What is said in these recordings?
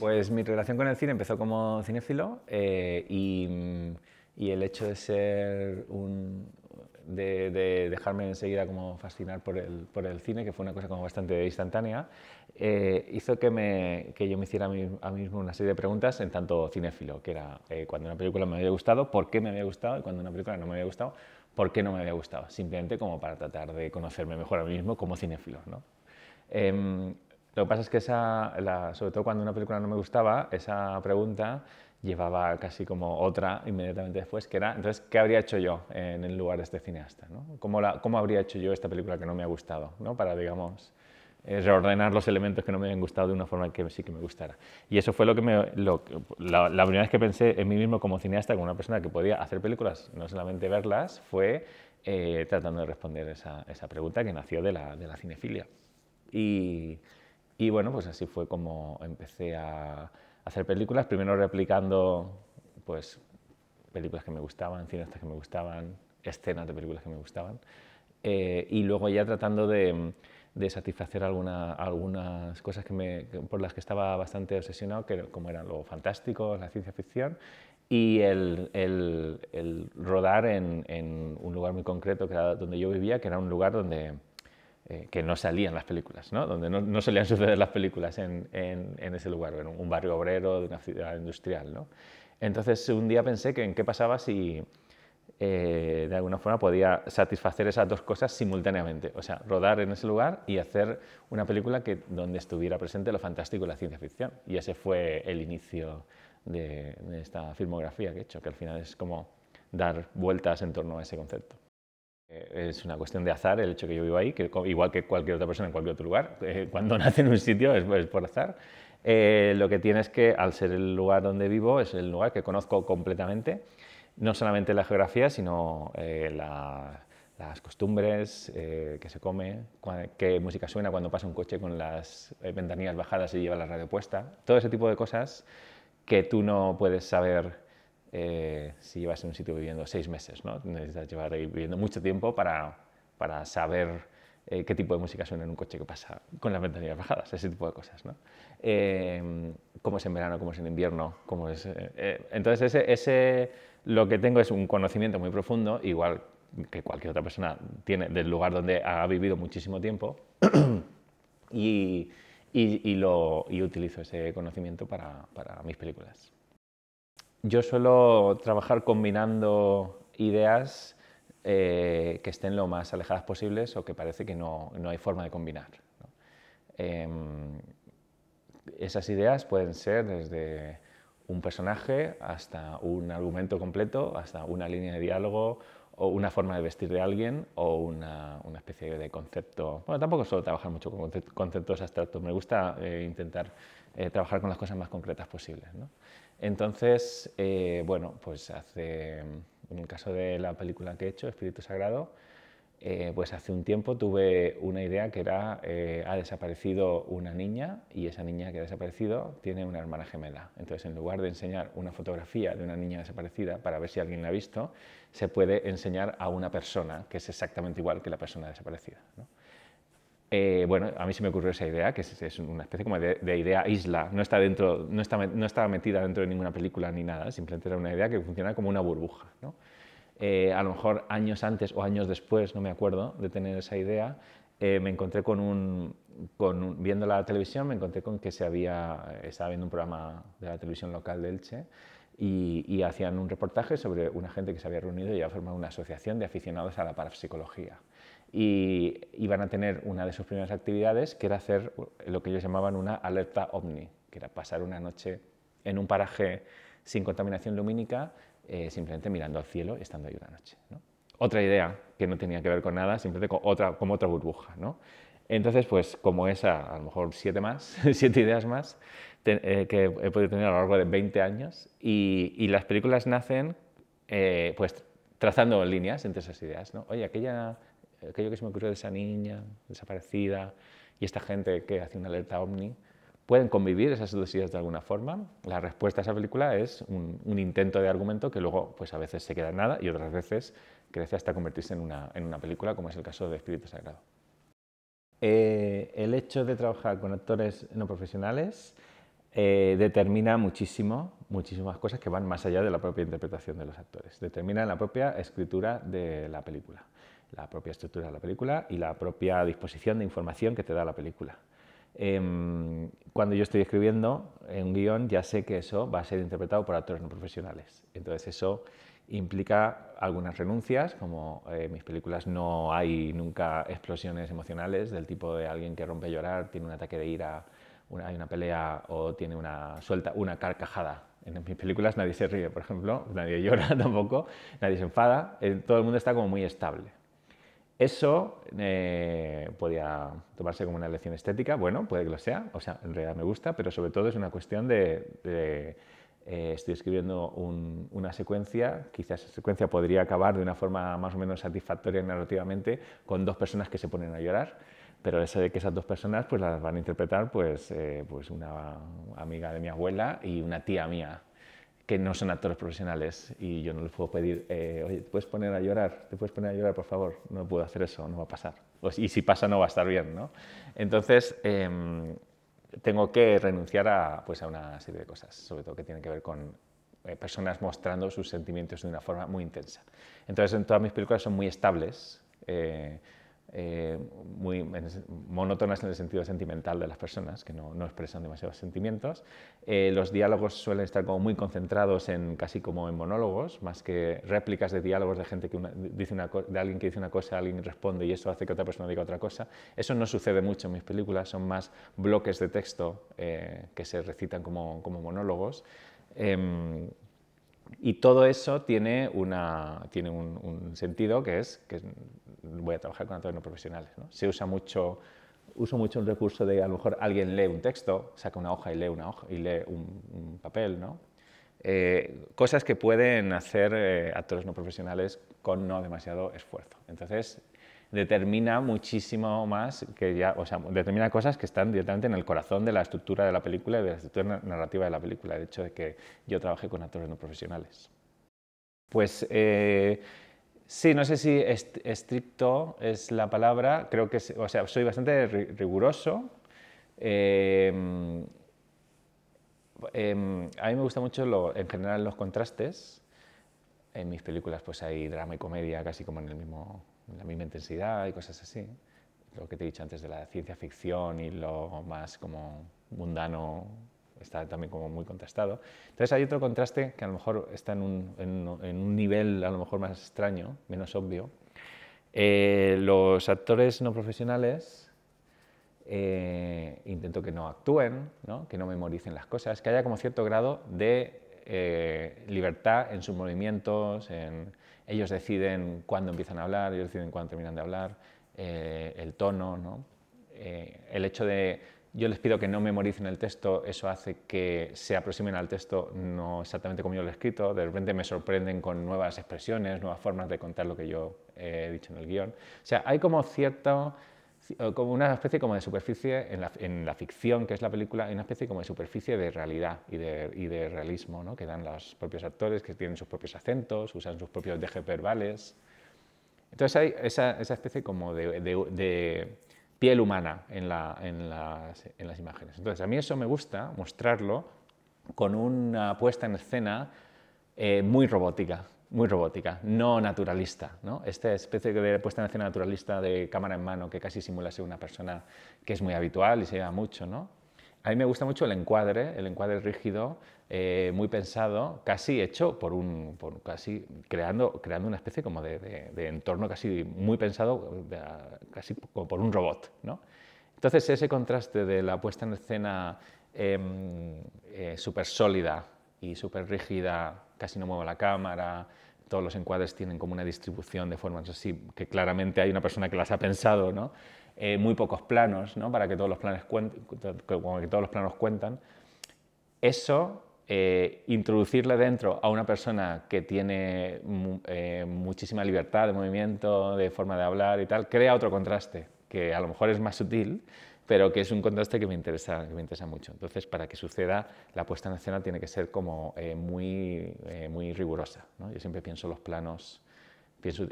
Pues mi relación con el cine empezó como cinéfilo y el hecho de ser de dejarme enseguida como fascinar por el cine, que fue una cosa como bastante instantánea, hizo que yo me hiciera a mí mismo una serie de preguntas en tanto cinéfilo, que era cuando una película me había gustado, por qué me había gustado, y cuando una película no me había gustado, por qué no me había gustado, simplemente como para tratar de conocerme mejor a mí mismo como cinéfilo, ¿no? Lo que pasa es que sobre todo cuando una película no me gustaba, esa pregunta llevaba casi como otra inmediatamente después, que era, entonces, ¿qué habría hecho yo en el lugar de este cineasta? ¿No? ¿Cómo habría hecho yo esta película que no me ha gustado? ¿No? Para, digamos, reordenar los elementos que no me habían gustado de una forma que sí que me gustara. Y eso fue la primera vez que pensé en mí mismo como cineasta, como una persona que podía hacer películas, no solamente verlas, fue tratando de responder esa pregunta que nació de la cinefilia. Y, y bueno, pues así fue como empecé a hacer películas, primero replicando pues, películas que me gustaban, cineastas que me gustaban, escenas de películas que me gustaban, y luego ya tratando de satisfacer algunas cosas por las que estaba bastante obsesionado, como eran lo fantástico, la ciencia ficción, y el rodar en un lugar muy concreto que era donde yo vivía, que era un lugar donde que no salían las películas, ¿no? Donde no solían suceder las películas en ese lugar, en un barrio obrero de una ciudad industrial, ¿no? Entonces un día pensé que en qué pasaba si de alguna forma podía satisfacer esas dos cosas simultáneamente, o sea, rodar en ese lugar y hacer una película donde estuviera presente lo fantástico y la ciencia ficción. Y ese fue el inicio de esta filmografía que he hecho, que al final es como dar vueltas en torno a ese concepto. Es una cuestión de azar el hecho que yo vivo ahí, que igual que cualquier otra persona en cualquier otro lugar. Cuando nace en un sitio es por azar. Lo que tiene es que, al ser el lugar donde vivo, es el lugar que conozco completamente, no solamente la geografía, sino las costumbres, qué se come, qué música suena cuando pasa un coche con las ventanillas bajadas y lleva la radio puesta. Todo ese tipo de cosas que tú no puedes saber si llevas en un sitio viviendo 6 meses, ¿no? Necesitas llevar ahí viviendo mucho tiempo para saber qué tipo de música suena en un coche que pasa con las ventanillas bajadas, ese tipo de cosas, ¿no? Cómo es en verano, cómo es en invierno, cómo es... entonces, lo que tengo es un conocimiento muy profundo, igual que cualquier otra persona tiene del lugar donde ha vivido muchísimo tiempo, y utilizo ese conocimiento para mis películas. Yo suelo trabajar combinando ideas que estén lo más alejadas posibles o que parece que no hay forma de combinar, ¿no? Esas ideas pueden ser desde un personaje hasta un argumento completo, hasta una línea de diálogo o una forma de vestir de alguien o una especie de concepto. Bueno, tampoco suelo trabajar mucho con conceptos abstractos, me gusta intentar trabajar con las cosas más concretas posibles, ¿no? Entonces, bueno, pues en el caso de la película que he hecho, Espíritu Sagrado, pues hace un tiempo tuve una idea que era, ha desaparecido una niña y esa niña que ha desaparecido tiene una hermana gemela. Entonces, en lugar de enseñar una fotografía de una niña desaparecida para ver si alguien la ha visto, se puede enseñar a una persona que es exactamente igual que la persona desaparecida, ¿no? Bueno, a mí se me ocurrió esa idea, que es una especie como de idea isla, no estaba metida dentro de ninguna película ni nada, simplemente era una idea que funciona como una burbuja, ¿no? A lo mejor años antes o años después, no me acuerdo, de tener esa idea, me encontré viendo la televisión, me encontré con que estaba viendo un programa de la televisión local de Elche y hacían un reportaje sobre una gente que se había reunido y había formado una asociación de aficionados a la parapsicología. Y iban a tener una de sus primeras actividades, que era hacer lo que ellos llamaban una alerta ovni, que era pasar una noche en un paraje sin contaminación lumínica, simplemente mirando al cielo y estando ahí una noche, ¿no? Otra idea que no tenía que ver con nada, simplemente como otra burbuja, ¿no? Entonces, pues como esa, a lo mejor 7 más, 7 ideas más, que he podido tener a lo largo de 20 años, y las películas nacen pues trazando líneas entre esas ideas, ¿no? Oye, aquello que se me ocurrió de esa niña desaparecida y esta gente que hace una alerta ovni, ¿pueden convivir esas dos ideas de alguna forma? La respuesta a esa película es un intento de argumento que luego pues a veces se queda en nada y otras veces crece hasta convertirse en una película, como es el caso de Espíritu Sagrado. El hecho de trabajar con actores no profesionales determina muchísimas cosas que van más allá de la propia interpretación de los actores. Determina la propia escritura de la película, la propia estructura de la película y la propia disposición de información que te da la película. Cuando yo estoy escribiendo un guión, ya sé que eso va a ser interpretado por actores no profesionales. Entonces eso implica algunas renuncias, como en mis películas no hay nunca explosiones emocionales del tipo de alguien que rompe a llorar, tiene un ataque de ira, hay una pelea o tiene suelta una carcajada. En mis películas nadie se ríe, por ejemplo, nadie llora tampoco, nadie se enfada, todo el mundo está como muy estable. Eso podría tomarse como una lección estética, bueno, puede que lo sea, o sea, en realidad me gusta, pero sobre todo es una cuestión estoy escribiendo una secuencia, quizás esa secuencia podría acabar de una forma más o menos satisfactoria narrativamente con dos personas que se ponen a llorar, pero eso de que esas dos personas pues las van a interpretar pues una amiga de mi abuela y una tía mía, que no son actores profesionales y yo no les puedo pedir, oye, ¿te puedes poner a llorar? ¿Te puedes poner a llorar, por favor? No puedo hacer eso, no va a pasar. Y si pasa, no va a estar bien, ¿no? Entonces, tengo que renunciar pues a una serie de cosas, sobre todo que tienen que ver con personas mostrando sus sentimientos de una forma muy intensa. Entonces, en todas mis películas son muy estables, muy monótonas en el sentido sentimental de las personas, que no expresan demasiados sentimientos. Los diálogos suelen estar como muy concentrados casi como en monólogos, más que réplicas de diálogos de gente de alguien que dice una cosa, alguien responde y eso hace que otra persona diga otra cosa. Eso no sucede mucho en mis películas, son más bloques de texto que se recitan como monólogos. Y todo eso tiene un sentido que es que voy a trabajar con actores no profesionales, ¿no? Uso mucho un recurso de a lo mejor alguien lee un texto, saca una hoja y lee un papel, ¿no? Cosas que pueden hacer actores no profesionales con no demasiado esfuerzo. Entonces, determina muchísimo más determina cosas que están directamente en el corazón de la estructura de la película y de la estructura narrativa de la película, el hecho de que yo trabajé con actores no profesionales. Pues sí, no sé si estricto es la palabra, creo que soy bastante riguroso. A mí me gusta mucho en general los contrastes. En mis películas pues hay drama y comedia casi como en la misma intensidad y cosas así. Lo que te he dicho antes de la ciencia ficción y lo más como mundano está también como muy contrastado. Entonces hay otro contraste que a lo mejor está en un nivel a lo mejor más extraño, menos obvio. Los actores no profesionales intento que no actúen, ¿no? Que no memoricen las cosas, que haya como cierto grado de libertad en sus movimientos, ellos deciden cuándo empiezan a hablar, ellos deciden cuándo terminan de hablar, el tono, ¿no? El hecho de yo les pido que no memoricen el texto, eso hace que se aproximen al texto no exactamente como yo lo he escrito, de repente me sorprenden con nuevas expresiones, nuevas formas de contar lo que yo he dicho en el guión. O sea, hay como como una especie como de superficie en la ficción, que es la película, hay una especie como de superficie de realidad y de realismo, ¿no? Que dan los propios actores, que tienen sus propios acentos, usan sus propios dejes verbales. Entonces hay esa especie como de piel humana en las imágenes. Entonces a mí eso me gusta, mostrarlo con una puesta en escena muy robótica, no naturalista, ¿no? Esta especie de puesta en escena naturalista de cámara en mano que casi simula ser una persona, que es muy habitual y se lleva mucho, ¿no? A mí me gusta mucho el encuadre rígido, muy pensado, casi hecho casi creando una especie como de entorno casi muy pensado, casi como por un robot, ¿no? Entonces ese contraste de la puesta en escena súper sólida y súper rígida, casi no muevo la cámara, todos los encuadres tienen como una distribución de formas así, que claramente hay una persona que las ha pensado, ¿no? Muy pocos planos, ¿no? Para que todos los planos cuentan. Eso, introducirle dentro a una persona que tiene muchísima libertad de movimiento, de forma de hablar y tal, crea otro contraste, que a lo mejor es más sutil, pero que es un contraste que me interesa mucho. Entonces, para que suceda, la puesta en escena tiene que ser como muy rigurosa, ¿no? Yo siempre pienso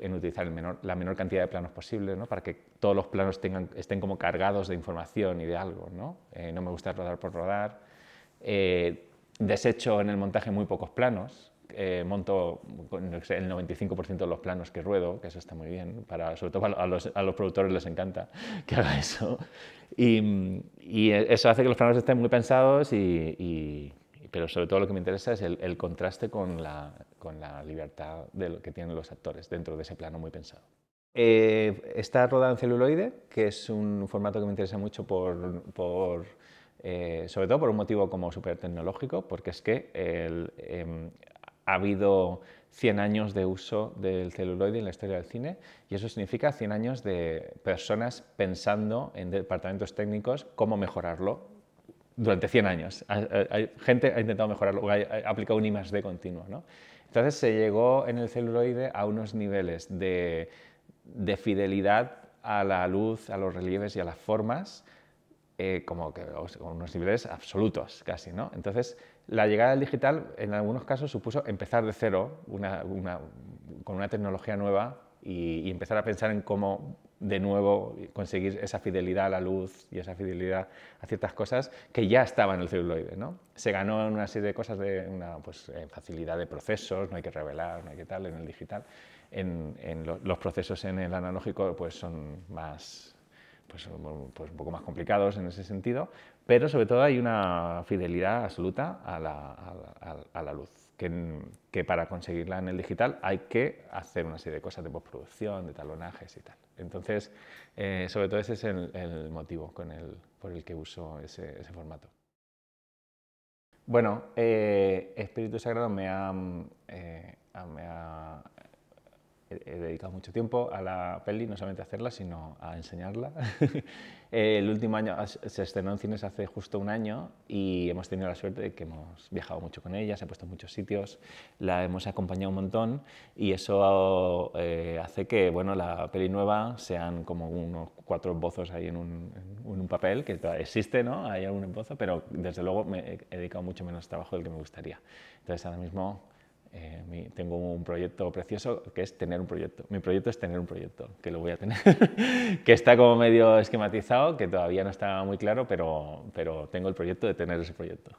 en utilizar la menor cantidad de planos posible, ¿no? Para que todos los planos estén como cargados de información y de algo, ¿no? No me gusta rodar por rodar. desecho en el montaje muy pocos planos, monto no sé, el 95% de los planos que ruedo, que eso está muy bien, sobre todo a los productores les encanta que haga eso. Y eso hace que los planos estén muy pensados, pero sobre todo lo que me interesa es el contraste con la libertad de lo que tienen los actores dentro de ese plano muy pensado. Está rodado en celuloide, que es un formato que me interesa mucho sobre todo por un motivo como súper tecnológico, porque es que ha habido 100 años de uso del celuloide en la historia del cine, y eso significa 100 años de personas pensando en departamentos técnicos cómo mejorarlo durante 100 años. Gente ha intentado mejorarlo, ha aplicado un I+D continuo, ¿no? Entonces se llegó en el celuloide a unos niveles de fidelidad a la luz, a los relieves y a las formas, como que unos niveles absolutos casi, ¿no? Entonces, la llegada del digital en algunos casos supuso empezar de cero con una tecnología nueva y empezar a pensar en cómo de nuevo conseguir esa fidelidad a la luz y esa fidelidad a ciertas cosas que ya estaban en el celuloide, ¿no? Se ganó en una serie de cosas de facilidad de procesos, no hay que revelar, no hay que tal, en el digital. Los procesos en el analógico pues son más, pues un poco más complicados en ese sentido, pero sobre todo hay una fidelidad absoluta a la luz, que para conseguirla en el digital hay que hacer una serie de cosas de postproducción, de talonajes y tal. Entonces, sobre todo ese es el motivo por el que uso ese formato. Bueno, Espíritu Sagrado he dedicado mucho tiempo a la peli, no solamente a hacerla, sino a enseñarla. El último año se estrenó en cines hace justo un año y hemos tenido la suerte de que hemos viajado mucho con ella, se ha puesto en muchos sitios, la hemos acompañado un montón y eso hace que bueno, la peli nueva sean como unos 4 esbozos ahí en un papel, que todavía existe, ¿no? Hay algún esbozo, pero desde luego he dedicado mucho menos trabajo del que me gustaría. Entonces ahora mismo tengo un proyecto precioso que es tener un proyecto. Mi proyecto es tener un proyecto, que lo voy a tener, que está como medio esquematizado, que todavía no está muy claro, pero tengo el proyecto de tener ese proyecto.